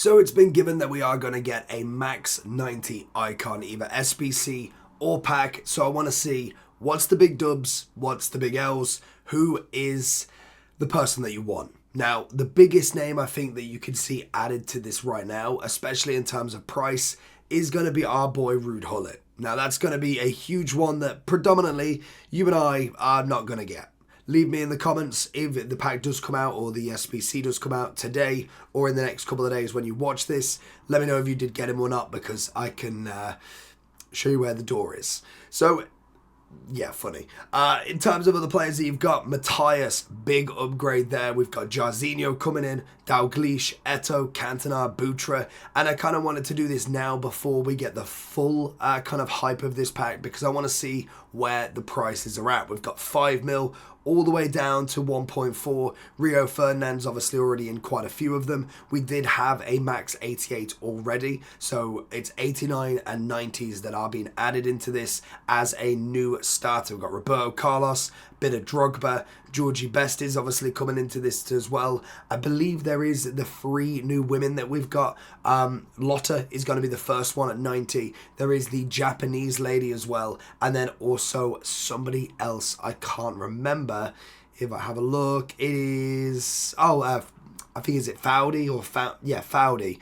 So it's been given that we are going to get a max 90 icon, either SBC or pack. So I want to see what's the big dubs, what's the big L's, who is the person that you want. Now, the biggest name I think that you can see added to this right now, especially in terms of price, is going to be our boy Rude Hullet. Now, that's going to be a huge one that predominantly you and I are not going to get. Leave me in the comments if the pack does come out or the SBC does come out today or in the next couple of days when you watch this. Let me know if you did get him or not, because I can show you where the door is. So, yeah, funny. In terms of other players that you've got, Matthias, big upgrade there. We've got Jarzinho coming in, Dalglish, Eto, Cantona, Butra, and I kind of wanted to do this now before we get the full kind of hype of this pack, because I want to see where the prices are at. We've got 5 mil all the way down to 1.4. Rio Ferdinand's obviously already in quite a few of them. We did have a max 88 already, so it's 89 and 90s that are being added into this as a new starter. We've got Roberto Carlos, bit of Drogba, Georgie Best is obviously coming into this as well. I believe there is the 3 new women that we've got. Lotta is going to be the first one at 90. There is the Japanese lady as well, and then also somebody else I can't remember. If I have a look, it is I think, is it Fowdy or Fowdy?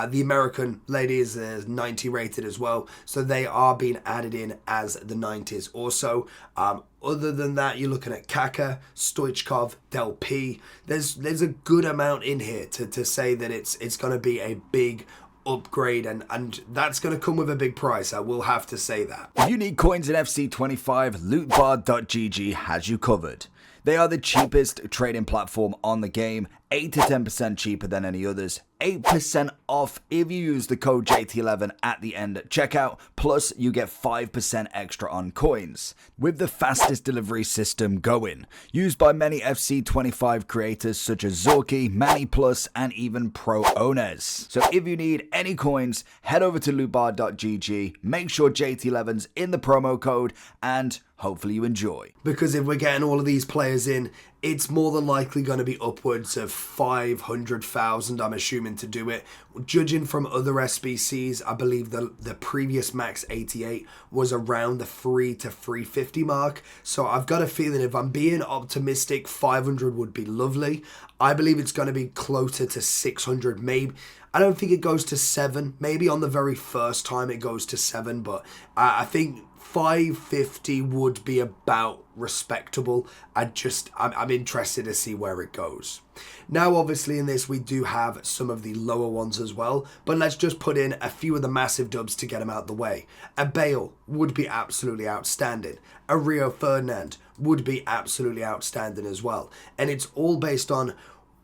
The American lady is 90 rated as well, so they are being added in as the 90s. Also, other than that, you're looking at Kaka, Stoichkov, Del P. There's a good amount in here to say that it's going to be a big upgrade, and that's going to come with a big price. I will have to say that. If you need coins in FC25, Lootbar.gg has you covered. They are the cheapest trading platform on the game, 8 to 10% cheaper than any others, 8% off if you use the code JT11 at the end at checkout, plus you get 5% extra on coins, with the fastest delivery system going, used by many FC25 creators such as Zorki, Manny Plus, and even Pro owners. So if you need any coins, head over to lootbar.gg, make sure JT11's in the promo code, and hopefully you enjoy. Because if we're getting all of these players in, it's more than likely going to be upwards of 500,000, I'm assuming, to do it. Judging from other SBCs, I believe the previous max 88 was around the 3 to 350 mark. So I've got a feeling, if I'm being optimistic, 500 would be lovely. I believe it's going to be closer to 600, maybe. I don't think it goes to 7. Maybe on the very first time it goes to 7, but I think 550 would be about respectable. I'm interested to see where it goes. Now, obviously, in this, we do have some of the lower ones as well, but let's just put in a few of the massive dubs to get them out the way. A Bale would be absolutely outstanding. A Rio Ferdinand would be absolutely outstanding as well. And it's all based on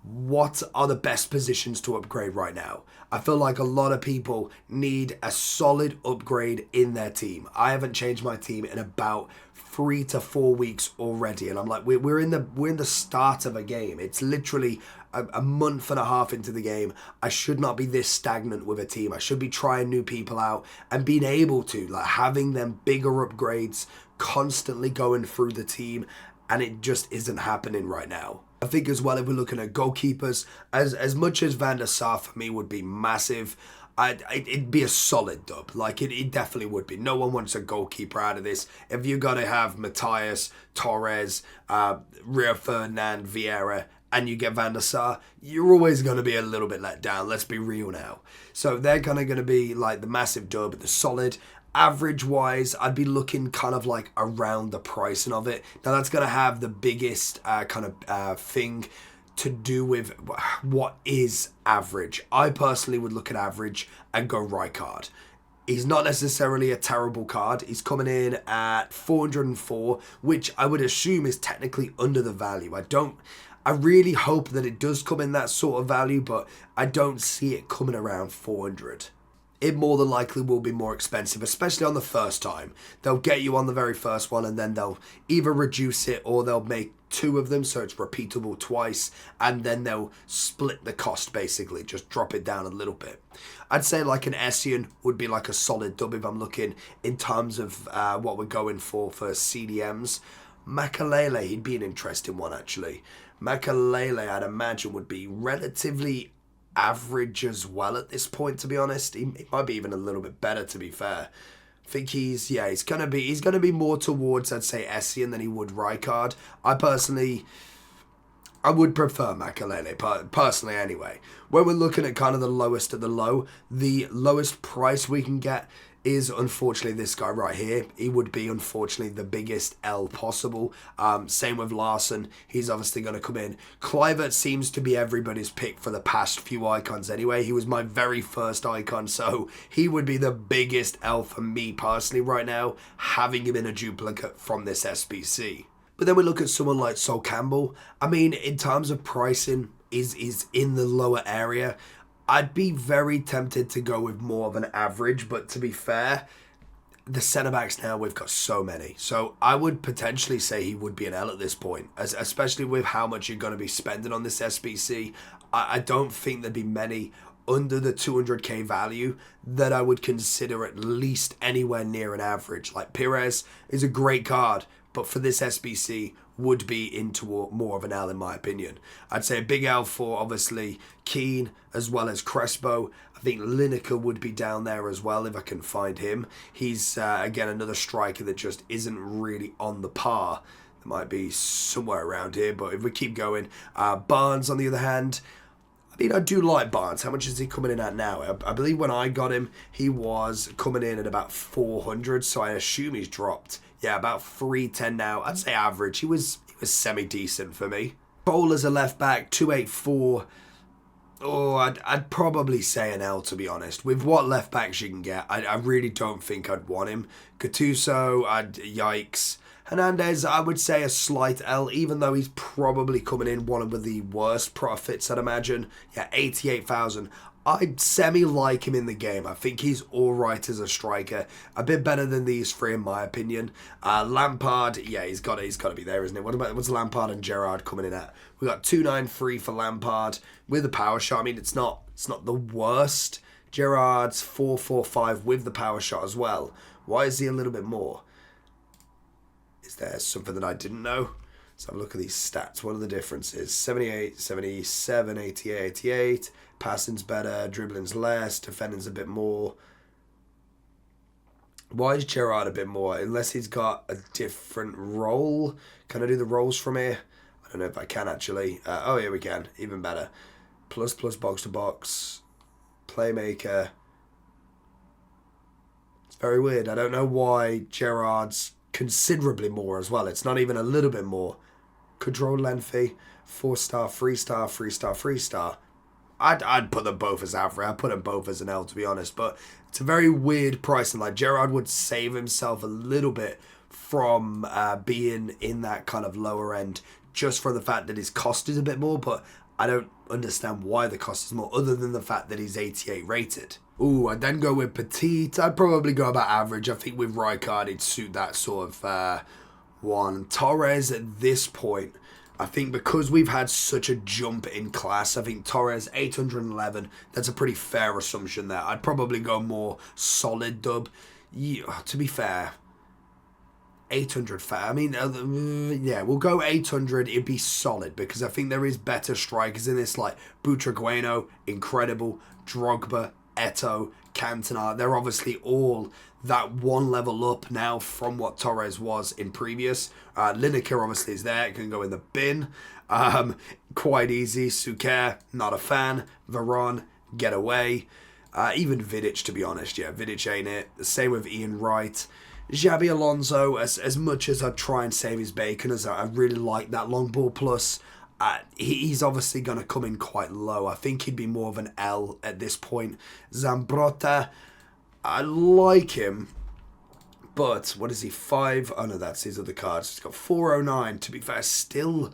what are the best positions to upgrade right now. I feel like a lot of people need a solid upgrade in their team. I haven't changed my team in about 3 to 4 weeks already, and I'm like, we're in the start of a game. It's literally a month and a half into the game. I should not be this stagnant with a team. I should be trying new people out and being able to, like, having them bigger upgrades constantly going through the team, and it just isn't happening right now. I think as well, if we're looking at goalkeepers, as much as Van der Sar for me would be massive, it'd be a solid dub. Like, it definitely would be. No one wants a goalkeeper out of this. If you got to have Matthias, Torres, Rio Ferdinand, Vieira, and you get Van der Sar, you're always going to be a little bit let down. Let's be real now. So they're kind of going to be like the massive dub, the solid. Average wise, I'd be looking kind of like around the pricing of it. Now, that's going to have the biggest thing to do with what is average. I personally would look at average and go Rijkaard. He's not necessarily a terrible card. He's coming in at 404, which I would assume is technically under the value. I really hope that it does come in that sort of value, but I don't see it coming around 400. It more than likely will be more expensive, especially on the first time. They'll get you on the very first one, and then they'll either reduce it or they'll make 2 of them so it's repeatable twice, and then they'll split the cost, basically, just drop it down a little bit. I'd say like an Essien would be like a solid dub if I'm looking in terms of what we're going for CDMs. Makalele, he'd be an interesting one, actually. Makalele, I'd imagine, would be relatively average as well at this point, to be honest. He might be even a little bit better, to be fair. I think he's gonna be more towards, I'd say, Essien than he would Rijkaard. I would prefer Makelele, personally anyway. When we're looking at kind of the lowest of the low, the lowest price we can get is unfortunately this guy right here. He would be unfortunately the biggest L possible. Same with Larson. He's obviously going to come in. Kluivert seems to be everybody's pick for the past few icons anyway. He was my very first icon, so he would be the biggest L for me personally right now, having him in a duplicate from this SBC. But then we look at someone like Sol Campbell. I mean, in terms of pricing, is in the lower area. I'd be very tempted to go with more of an average, but to be fair, the centre-backs now, we've got so many. So I would potentially say he would be an L at this point, especially with how much you're going to be spending on this SBC. I don't think there'd be many under the 200k value that I would consider at least anywhere near an average. Like Pires is a great card, but for this SBC would be into more of an L in my opinion. I'd say a big L for obviously Keane as well as Crespo. I think Lineker would be down there as well if I can find him. He's again another striker that just isn't really on the par. There might be somewhere around here, but if we keep going, Barnes on the other hand, I mean, I do like Barnes. How much is he coming in at now? I believe when I got him, he was coming in at about 400, so I assume he's dropped. Yeah, about 310 now. I'd say average. He was semi-decent for me. Bowler's a left back, 284. Oh, I'd probably say an L, to be honest. With what left backs you can get, I really don't think I'd want him. Gattuso, yikes. Hernandez, I would say a slight L, even though he's probably coming in one of the worst profits, I'd imagine. Yeah, 88,000. I semi-like him in the game. I think he's alright as a striker. A bit better than these three, in my opinion. Lampard, yeah, he's got to be there, isn't it? What's Lampard and Gerrard coming in at? We got 293 for Lampard with the power shot. I mean, it's not the worst. Gerrard's 445 with the power shot as well. Why is he a little bit more? Is there something that I didn't know? Let's have a look at these stats. What are the differences? 78, 77, 88, 88. Passing's better, dribbling's less, defending's a bit more. Why is Gerrard a bit more? Unless he's got a different role. Can I do the roles from here? I don't know if I can actually. Oh, here we can. Even better. Plus, box to box. Playmaker. It's very weird. I don't know why Gerrard's considerably more as well. It's not even a little bit more. Control lengthy. 4-star, 3-star, 3-star, 3-star. I'd put them both as average. I'd put them both as an L, to be honest. But it's a very weird pricing. Like, Gerrard would save himself a little bit from being in that kind of lower end just for the fact that his cost is a bit more. But I don't understand why the cost is more other than the fact that he's 88 rated. Ooh, I'd then go with Petit. I'd probably go about average. I think with Rijkaard, it'd suit that sort of one. Torres at this point, I think because we've had such a jump in class, I think Torres 811, that's a pretty fair assumption there. I'd probably go more solid dub. Yeah, to be fair, 800 fair. I mean, yeah, we'll go 800. It'd be solid because I think there is better strikers in this, like Butragueno, incredible, Drogba, Eto'o, Cantona. They're obviously all that one level up now from what Torres was in previous. Lineker obviously is there. It can go in the bin. Quite easy. Suker, not a fan. Varane, get away. Even Vidic, to be honest. Yeah, Vidic ain't it. The same with Ian Wright. Xabi Alonso, as much as I try and save his bacon, as I really like that long ball plus, he's obviously going to come in quite low. I think he'd be more of an L at this point. Zambrotta, I like him, but what is he, 5? Oh no, that's his other cards. He's got 409. To be fair, still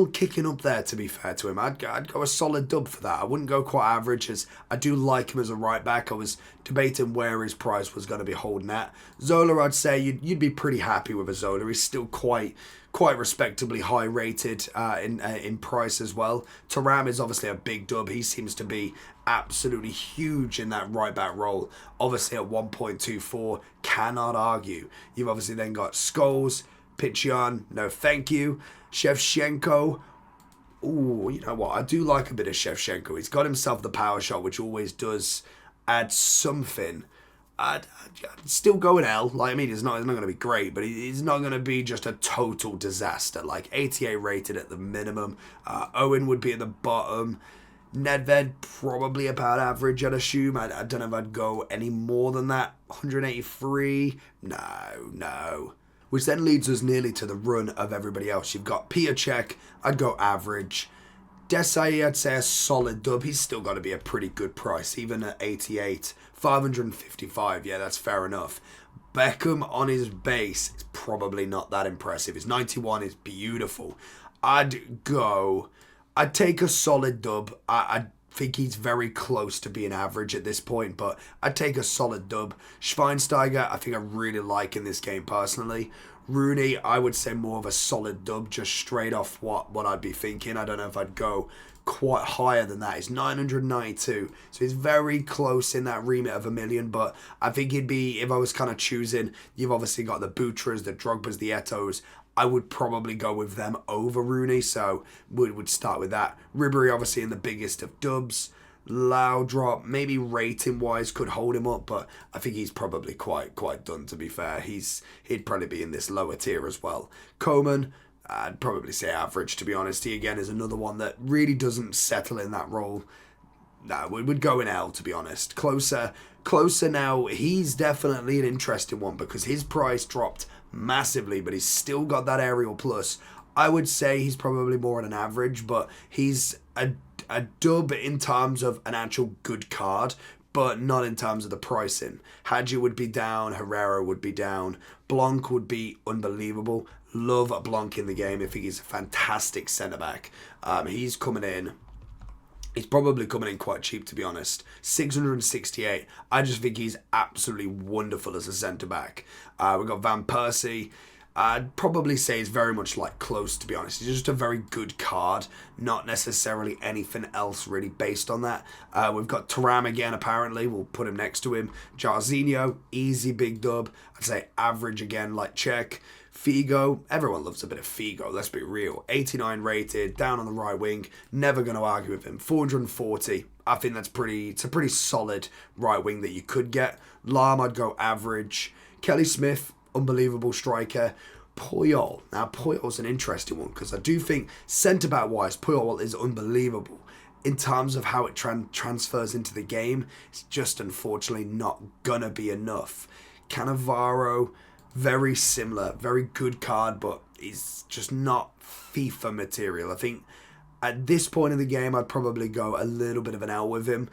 kicking up there, to be fair to him. I'd go a solid dub for that. I wouldn't go quite average, as I do like him as a right back. I was debating where his price was going to be holding at. Zola, I'd say you'd be pretty happy with a Zola. He's still quite respectably high rated in price as well. Thuram is obviously a big dub. He seems to be absolutely huge in that right back role. Obviously at 1.24, cannot argue. You've obviously then got Scholes, Pichion, no thank you. Shevchenko, Ooh, you know what? I do like a bit of Shevchenko. He's got himself the power shot, which always does add something. I'd still go an L. Like, I mean, it's not going to be great, but he's not going to be just a total disaster. Like, 88 rated at the minimum. Owen would be at the bottom. Nedved, probably about average, I'd assume. I don't know if I'd go any more than that. 183? No. Which then leads us nearly to the run of everybody else. You've got Piaczek, I'd go average. Desai, I'd say a solid dub. He's still got to be a pretty good price, even at 88. 555, yeah, that's fair enough. Beckham on his base is probably not that impressive. His 91 is beautiful. I'd take a solid dub. I think he's very close to being average at this point, but I'd take a solid dub. Schweinsteiger, I think I really like in this game personally. Rooney, I would say more of a solid dub, just straight off what I'd be thinking. I don't know if I'd go quite higher than that. It's 992, so he's very close in that remit of a million, but I think he'd be, if I was kind of choosing, you've obviously got the Butras, the Drogbas, the Etos. I would probably go with them over Rooney, so would start with that. Ribery obviously in the biggest of dubs. Laudrup, maybe rating wise could hold him up, but I think he's probably quite done, to be fair. He'd probably be in this lower tier as well. Coman, I'd probably say average, to be honest. He again is another one that really doesn't settle in that role. No, we would go in L, to be honest. Closer now, he's definitely an interesting one because his price dropped massively, but he's still got that aerial plus. I would say he's probably more at an average, but he's a dub in terms of an actual good card, but not in terms of the pricing. Hadji would be down, Herrera would be down, Blanc would be unbelievable. Love Blanc in the game. I think he's a fantastic centre-back. He's coming in. He's probably coming in quite cheap, to be honest. 668. I just think he's absolutely wonderful as a centre-back. We've got Van Persie. I'd probably say he's very much like close, to be honest. He's just a very good card, not necessarily anything else really based on that. We've got Thuram again, apparently. We'll put him next to him. Jarzinho, easy big dub. I'd say average again, like Czech. Figo, everyone loves a bit of Figo, let's be real. 89 rated, down on the right wing. Never going to argue with him. 440. I think it's a pretty solid right wing that you could get. Lahm, I'd go average. Kelly Smith, unbelievable striker. Puyol. Now, Puyol's an interesting one because I do think centre-back wise, Puyol is unbelievable. In terms of how it transfers into the game, it's just unfortunately not going to be enough. Cannavaro, very similar, very good card, but he's just not FIFA material. I think at this point in the game, I'd probably go a little bit of an L with him.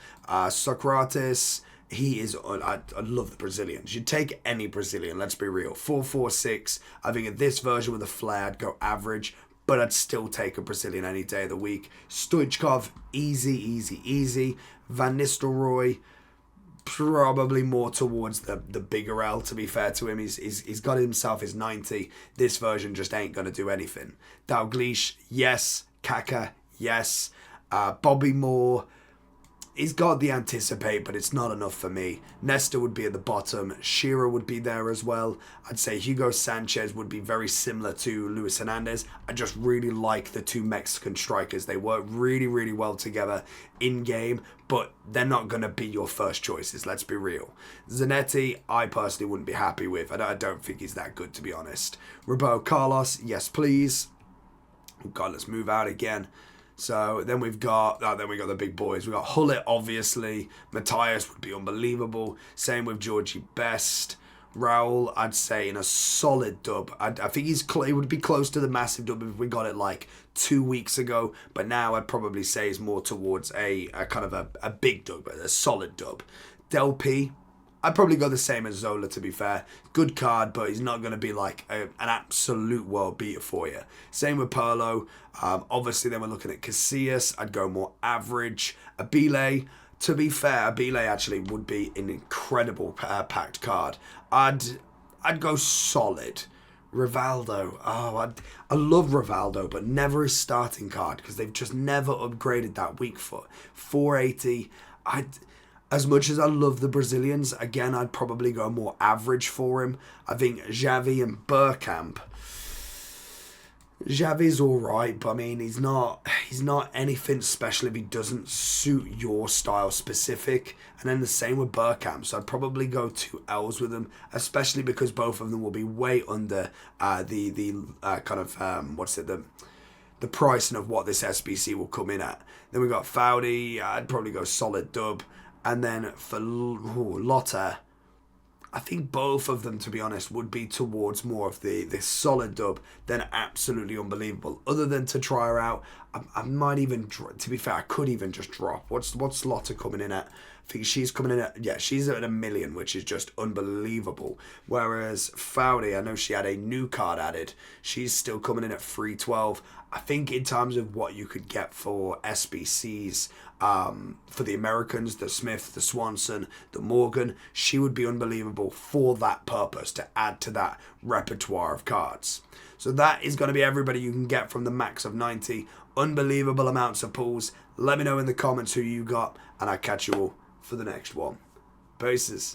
Socrates, he is, I love the Brazilians. You'd take any Brazilian, let's be real. 446, I think in this version with a flair, I'd go average, but I'd still take a Brazilian any day of the week. Stoichkov, easy. Van Nistelrooy, probably more towards the bigger L, to be fair to him. He's got himself his 90. This version just ain't going to do anything. Dalglish, yes. Kaka, yes. Bobby Moore, he's got the anticipate, but it's not enough for me. Nesta would be at the bottom. Shearer would be there as well. I'd say Hugo Sanchez would be very similar to Luis Hernandez. I just really like the two Mexican strikers. They work really well together in game, but they're not going to be your first choices, let's be real. Zanetti, I personally wouldn't be happy with. I don't think he's that good, to be honest. Roberto Carlos, yes please. Oh God, let's move out again. So then we've got the big boys. We've got Hullet, obviously. Matthias would be unbelievable. Same with Georgie Best. Raul, I'd say in a solid dub. I think he would be close to the massive dub if we got it like 2 weeks ago. But now I'd probably say he's more towards a kind of a big dub, a solid dub. Del P, I'd probably go the same as Zola, to be fair. Good card, but he's not going to be like an absolute world beater for you. Same with Perlo. Obviously, then we're looking at Casillas. I'd go more average. Abile, to be fair, Abile actually would be an incredible packed card. I'd go solid. Rivaldo. I love Rivaldo, but never his starting card because they've just never upgraded that weak foot. 480. As much as I love the Brazilians, again, I'd probably go more average for him. I think Xavi and Bergkamp, Xavi's alright, but I mean he's not anything special if he doesn't suit your style specific. And then the same with Burkamp. So I'd probably go 2 L's with them, especially because both of them will be way under the pricing of what this SBC will come in at. Then we got Foudy. I'd probably go solid dub. And then for Lotta, I think both of them, to be honest, would be towards more of the solid dub than absolutely unbelievable. Other than to try her out, I might even, to be fair, I could even just drop. What's Lotta coming in at? I think she's coming in at, yeah, she's at 1 million, which is just unbelievable. Whereas Foudy, I know she had a new card added. She's still coming in at 312. I think in terms of what you could get for SBCs, for the Americans, the Smith, the Swanson, the Morgan, she would be unbelievable for that purpose, to add to that repertoire of cards. So that is going to be everybody you can get from the max of 90. Unbelievable amounts of pulls. Let me know in the comments who you got, and I'll catch you all for the next one. Peace.